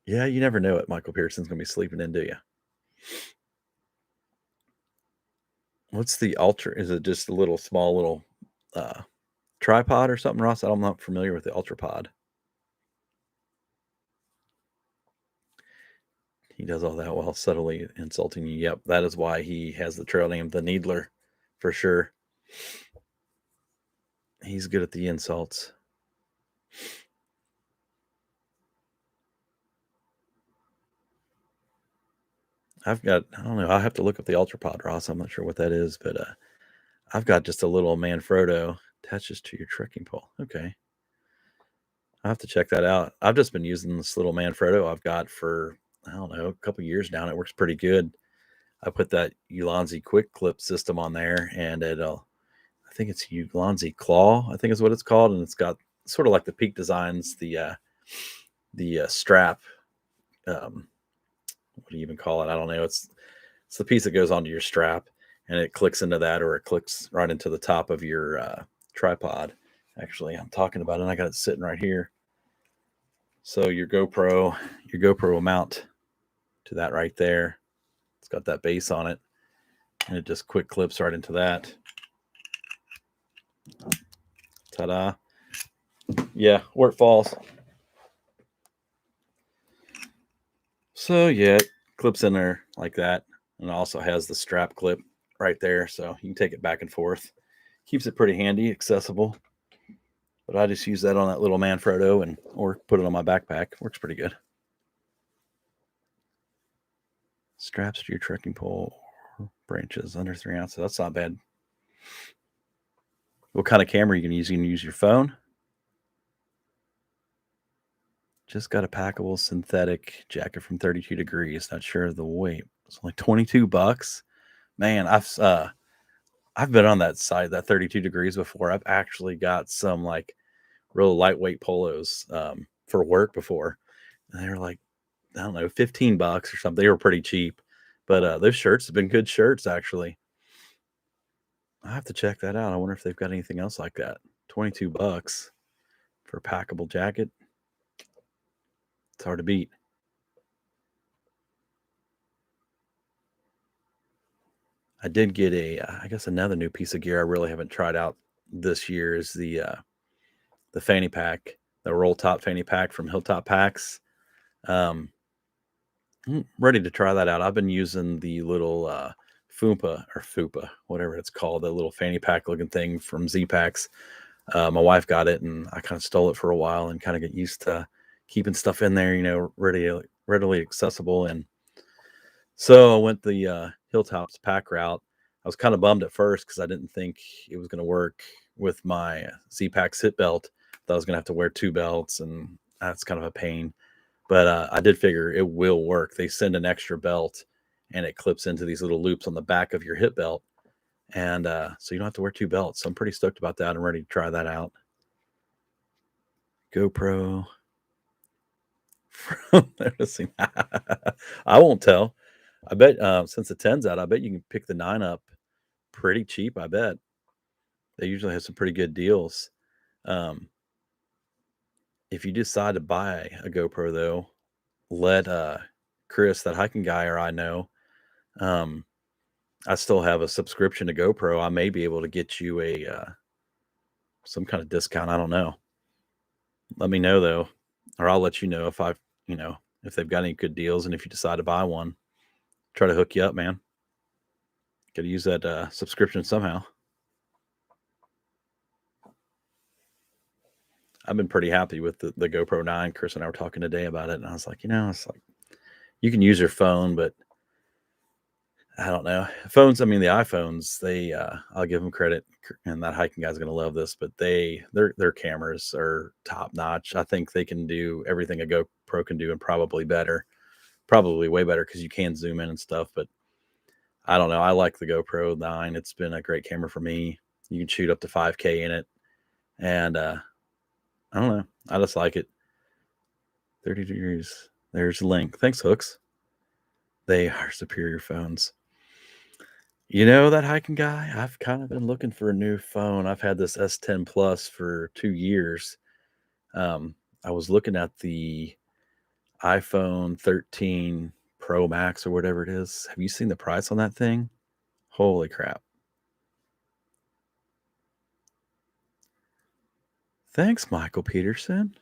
Yeah, you never know what Michael Pearson's going to be sleeping in, do you? What's the Ultra? Is it just a small little tripod or something, Ross? I'm not familiar with the Ultra Pod. He does all that while subtly insulting you. Yep, that is why he has the trail name The Needler, for sure. He's good at the insults. I don't know. I'll have to look up the UltraPod, Ross. I'm not sure what that is, but I've got just a little Manfrotto attaches to your trekking pole. Okay. I'll have to check that out. I've just been using this little Manfrotto I've got for, I don't know, a couple years now, and it works pretty good. I put that Ulanzi quick clip system on there, and I think it's Ulanzi Claw, I think is what it's called, and it's got sort of like the Peak Designs, the strap. What do you even call it? I don't know. It's the piece that goes onto your strap, and it clicks into that, or it clicks right into the top of your tripod. Actually, I'm talking about it, and I got it sitting right here. So your GoPro will mount to that right there. It's got that base on it, and it just quick clips right into that. Ta-da. Yeah, where it falls. So yeah, it clips in there like that, and it also has the strap clip right there, so you can take it back and forth. Keeps it pretty handy, accessible. But I just use that on that little Manfrotto, and or put it on my backpack. Works pretty good. Straps to your trekking pole, branches under 3 ounces. That's not bad. What kind of camera you can use? You can use your phone. Just got a packable synthetic jacket from 32 Degrees. Not sure of the weight. It's only $22. Man, I've been on that site, that 32 Degrees before. I've actually got some like real lightweight polos for work before, and they were like, I don't know, $15 or something. They were pretty cheap, but those shirts have been good shirts actually. I have to check that out. I wonder if they've got anything else like that. $22 for a packable jacket. It's hard to beat. I did get I guess another new piece of gear I really haven't tried out this year is the fanny pack, the roll top fanny pack from Hilltop Packs. Um, I'm ready to try that out. I've been using the little Fupa, whatever it's called, the little fanny pack looking thing from Z Packs. My wife got it, and I kind of stole it for a while and kind of get used to keeping stuff in there, readily accessible. And so I went the Hilltops pack route. I was kind of bummed at first because I didn't think it was going to work with my Z Pack sit belt. That I was going to have to wear two belts, and that's kind of a pain. But I did figure it will work. They send an extra belt, and it clips into these little loops on the back of your hip belt, and so you don't have to wear two belts. So I'm pretty stoked about that. I'm ready to try that out. GoPro from noticing. I won't tell. I bet since the 10's out, I bet you can pick the 9 up pretty cheap. I bet they usually have some pretty good deals. Um, if you decide to buy a GoPro, though, let Chris, that hiking guy, or I know. Um, I still have a subscription to GoPro. I may be able to get you a some kind of discount. I don't know. Let me know though, or I'll let you know if if they've got any good deals, and if you decide to buy one, try to hook you up, man. Got to use that subscription somehow. I've been pretty happy with the GoPro 9. Chris and I were talking today about it, and I was like, it's like you can use your phone, but I don't know. Phones, I mean the iPhones, I'll give them credit, and that hiking guy's gonna love this, but their cameras are top notch. I think they can do everything a GoPro can do and probably better. Probably way better because you can zoom in and stuff, but I don't know. I like the GoPro 9. It's been a great camera for me. You can shoot up to 5K in it. And I don't know. I just like it. 30 degrees. There's Link. Thanks, Hooks. They are superior phones. That hiking guy, I've kind of been looking for a new phone. I've had this S10 Plus for 2 years. I was looking at the iPhone 13 Pro Max or whatever it is. Have you seen the price on that thing? Holy crap. Thanks, Michael Peterson.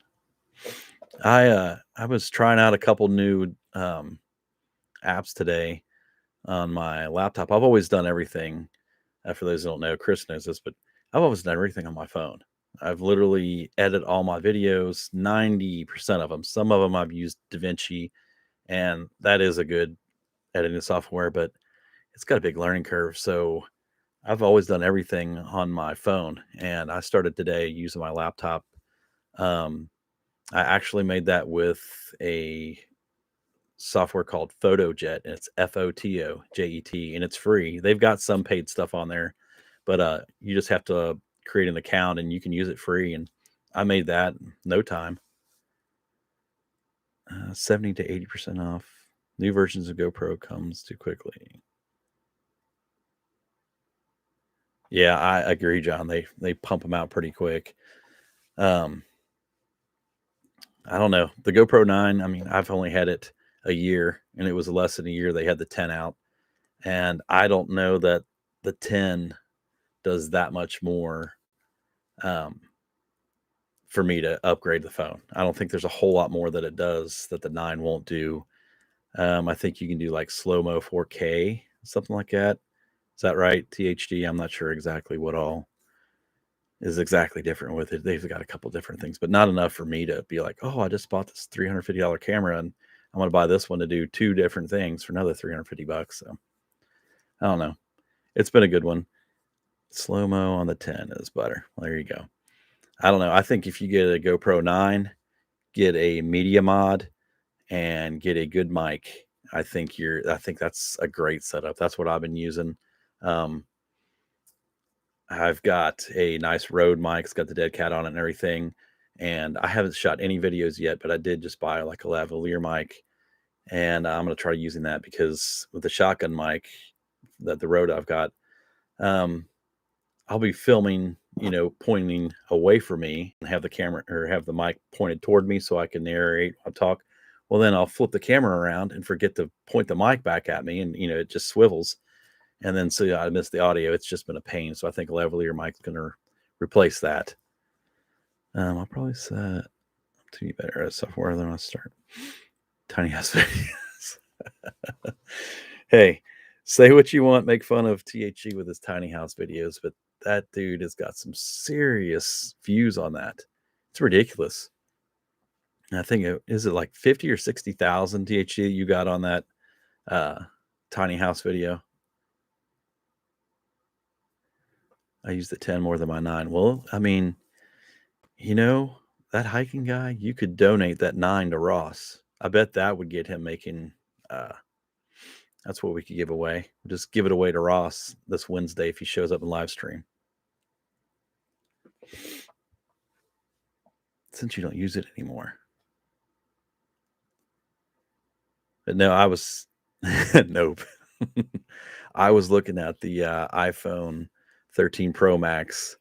I was trying out a couple new apps today on my laptop. I've always done everything For those who don't know, Chris knows this, but I've always done everything on my phone. I've literally edited all my videos, 90% of them. Some of them I've used DaVinci, and that is a good editing software, but it's got a big learning curve. So I've always done everything on my phone, and I started today using my laptop. Um, I actually made that with a software called PhotoJet, and it's FOTOJET, and it's free. They've got some paid stuff on there, but you just have to create an account and you can use it free. And I made that in no time. 70 to 80% off. New versions of GoPro comes too quickly. Yeah, I agree, John. They pump them out pretty quick. Um, I don't know. The GoPro 9, I mean, I've only had it a year, and it was less than a year they had the 10 out. And I don't know that the 10 does that much more um, for me to upgrade the phone. I don't think there's a whole lot more that it does that the 9 won't do. I think you can do like slow-mo 4K, something like that. Is that right? THD? I'm not sure exactly what all is exactly different with it. They've got a couple different things, but not enough for me to be like, oh, I just bought this $350 camera and I'm going to buy this one to do two different things for another $350. So I don't know. It's been a good one. Slow mo on the 10 is better. Well, there you go. I don't know. I think if you get a GoPro 9, get a media mod, and get a good mic, I think that's a great setup. That's what I've been using. Um, I've got a nice Rode mic. It's got the dead cat on it and everything. And I haven't shot any videos yet, but I did just buy like a lavalier mic. And I'm going to try using that because with the shotgun mic that the Rode I've got, um, I'll be filming, pointing away from me and have the camera or have the mic pointed toward me so I can narrate or talk. Well, then I'll flip the camera around and forget to point the mic back at me, and it just swivels. And then so I miss the audio. It's just been a pain. So I think a lavalier mic's going to replace that. I'll probably set to be better at software than I start. Tiny house videos. Hey, say what you want, make fun of THG with his tiny house videos, but that dude has got some serious views on that. It's ridiculous. And I think is it like 50 or 60,000 THG you got on that tiny house video? I use the 10 more than my 9. Well, I mean, that hiking guy, you could donate that 9 to Ross. I bet that would get him making that's what we could give away. We'll just give it away to Ross this Wednesday if he shows up in live stream. Since you don't use it anymore. But no, I was nope. I was looking at the iPhone 13 Pro Max,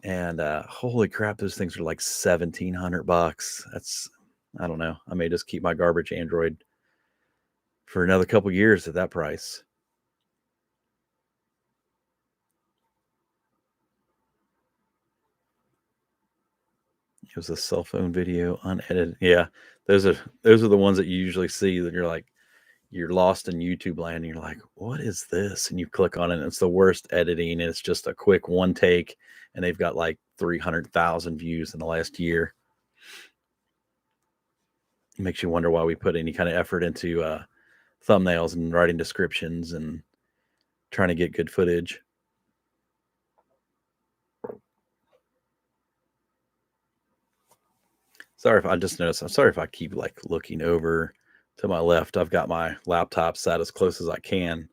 and holy crap, those things are like $1,700. That's I don't know. I may just keep my garbage Android for another couple years at that price. It was a cell phone video unedited. Yeah, those are the ones that you usually see that you're lost in YouTube land and you're like, what is this? And you click on it and it's the worst editing. And it's just a quick one take and they've got like 300,000 views in the last year. It makes you wonder why we put any kind of effort into thumbnails and writing descriptions and trying to get good footage. Sorry if I just noticed. I'm sorry if I keep like looking over to my left. I've got my laptop sat as close as I can,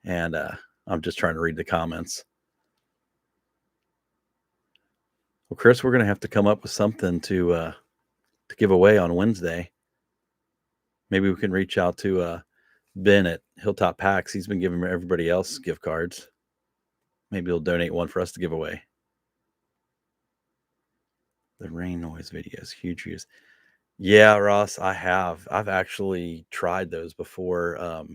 and I'm just trying to read the comments. Well, Chris, we're going to have to come up with something to give away on Wednesday. Maybe we can reach out to Ben at Hilltop Packs. He's been giving everybody else gift cards. Maybe he'll donate one for us to give away. The rain noise videos, huge views. Yeah, Ross, I have. I've actually tried those before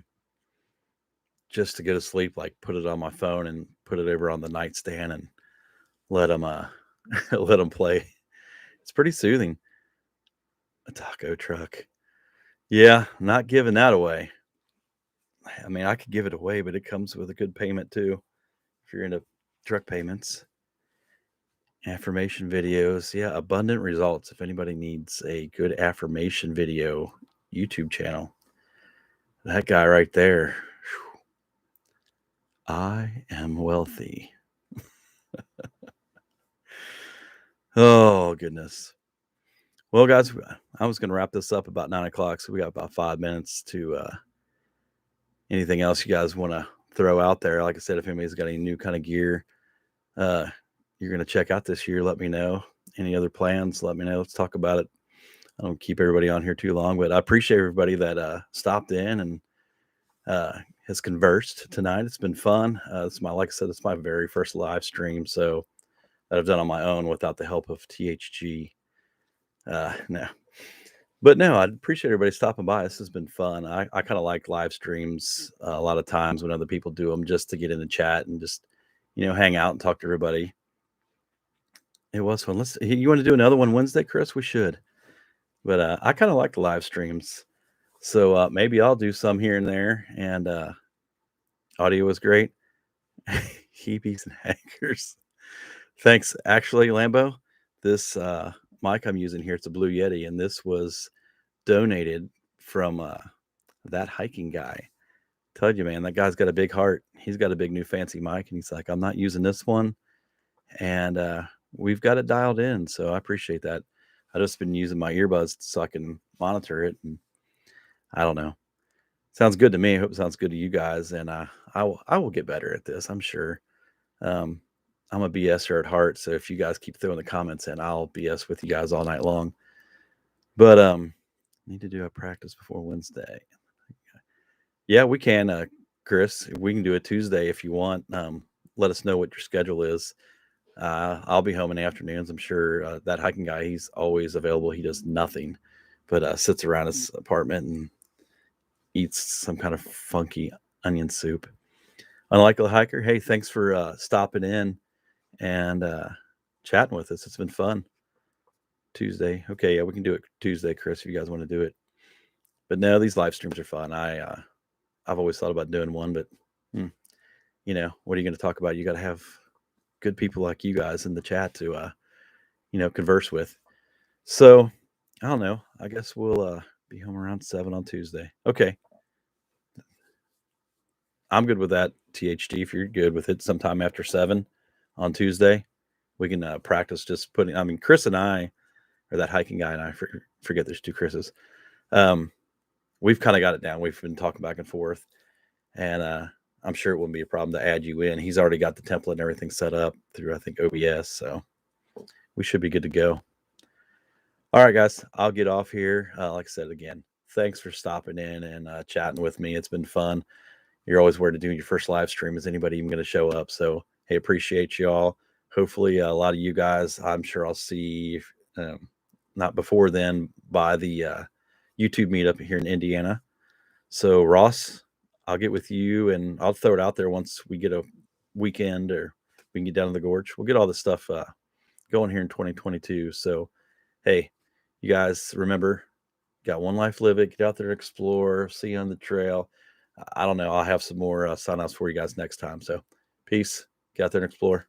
just to go to sleep, like put it on my phone and put it over on the nightstand and let them let them play. It's pretty soothing. A taco truck. Yeah, not giving that away. I mean, I could give it away, but it comes with a good payment too. if you're into truck payments, affirmation videos. Yeah, Abundant Results. If anybody needs a good affirmation video YouTube channel, that guy right there. Whew, I am wealthy. Oh, goodness. Well, guys, I was going to wrap this up about 9 o'clock, so we got about 5 minutes to anything else you guys want to throw out there. Like I said, if anybody's got any new kind of gear you're going to check out this year, let me know. Any other plans, let me know. Let's talk about it. I don't keep everybody on here too long, but I appreciate everybody that stopped in and has conversed tonight. It's been fun. It's like I said, it's my very first live stream, so that I've done on my own without the help of THG. No, but no, I appreciate everybody stopping by. This has been fun. I kind of like live streams a lot of times when other people do them, just to get in the chat and just hang out and talk to everybody. It was fun. You want to do another one Wednesday, Chris? We should. But I kind of like the live streams, so maybe I'll do some here and there. And audio was great. Heebies and hackers. Thanks. Actually, Lambo, this mic I'm using here, it's a Blue Yeti, and this was donated from that hiking guy. Told you, man, that guy's got a big heart. He's got a big new fancy mic, and he's like, I'm not using this one. And we've got it dialed in, so I appreciate that. I just been using my earbuds so I can monitor it, and I don't know. Sounds good to me. I hope it sounds good to you guys, and I will get better at this, I'm sure. I'm a BSer at heart, so if you guys keep throwing the comments in, I'll BS with you guys all night long. But need to do a practice before Wednesday. Yeah, we can, Chris. We can do it Tuesday if you want. Let us know what your schedule is. I'll be home in the afternoons. I'm sure that hiking guy, he's always available. He does nothing but sits around his apartment and eats some kind of funky onion soup. Unlikely hiker, hey, thanks for stopping in and chatting with us. It's been fun. Tuesday. Okay, yeah, we can do it Tuesday, Chris, if you guys want to do it. But no, these live streams are fun. I've always thought about doing one, but what are you going to talk about? You got to have good people like you guys in the chat to converse with. So I don't know. I guess we'll be home around 7 on Tuesday. Okay. I'm good with that, THD. If you're good with it, sometime after 7 on Tuesday, we can practice just putting. I mean, Chris and I, or that hiking guy and I, forget there's 2 Chris's. We've kind of got it down. We've been talking back and forth, and I'm sure it wouldn't be a problem to add you in. He's already got the template and everything set up through, I think, OBS, so we should be good to go. All right, guys, I'll get off here. Like I said, again, thanks for stopping in and chatting with me. It's been fun. You're always worried to do your first live stream. Is anybody even going to show up? So, hey, appreciate y'all. Hopefully, a lot of you guys, I'm sure I'll see, not before then, by the YouTube meetup here in Indiana. So, Ross, I'll get with you, and I'll throw it out there once we get a weekend or we can get down to the gorge. We'll get all this stuff going here in 2022. So, hey, you guys remember, got one life, live it. Get out there, explore, see you on the trail. I don't know. I'll have some more sign-offs for you guys next time. So, peace. Get out there and explore.